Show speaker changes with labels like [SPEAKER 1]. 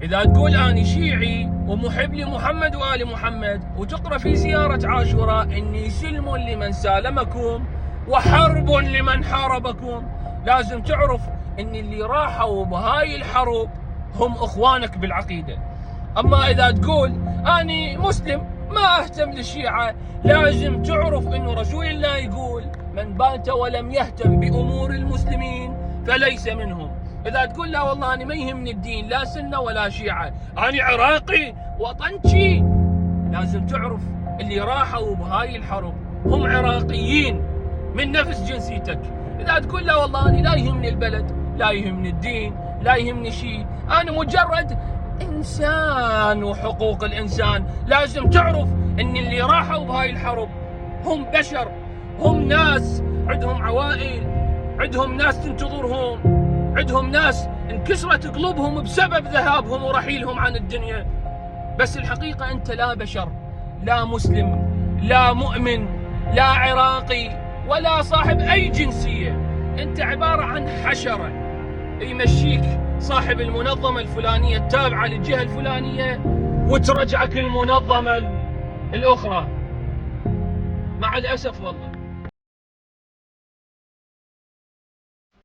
[SPEAKER 1] إذا تقول أنا شيعي ومحب لمحمد وآل محمد وتقرأ في زيارة عاشوراء إني سلم لمن سالمكم وحرب لمن حاربكم، لازم تعرف إن اللي راحوا بهاي الحرب هم إخوانك بالعقيدة. أما إذا تقول أنا مسلم ما أهتم للشيعة، لازم تعرف إنه رسول الله يقول من بات ولم يهتم بأمور المسلمين فليس منهم. إذا تقول لا والله أنا ما يهمني الدين لا سنة ولا شيعة، أنا عراقي وطنشي، لازم تعرف اللي راحوا بهاي الحرب هم عراقيين من نفس جنسيتك. إذا تقول لا والله أنا لا يهمني البلد لا يهمني الدين لا يهمني شيء، أنا مجرد إنسان وحقوق الإنسان، لازم تعرف إن اللي راحوا بهاي الحرب هم بشر، هم ناس عندهم عوائل، عندهم ناس تنتظرهم، عندهم ناس انكسرت قلوبهم بسبب ذهابهم ورحيلهم عن الدنيا. بس الحقيقة أنت لا بشر، لا مسلم لا مؤمن لا عراقي ولا صاحب أي جنسية، أنت عبارة عن حشرة يمشيك صاحب المنظمة الفلانية التابعة للجهة الفلانية وترجعك المنظمة الأخرى، مع الأسف والله.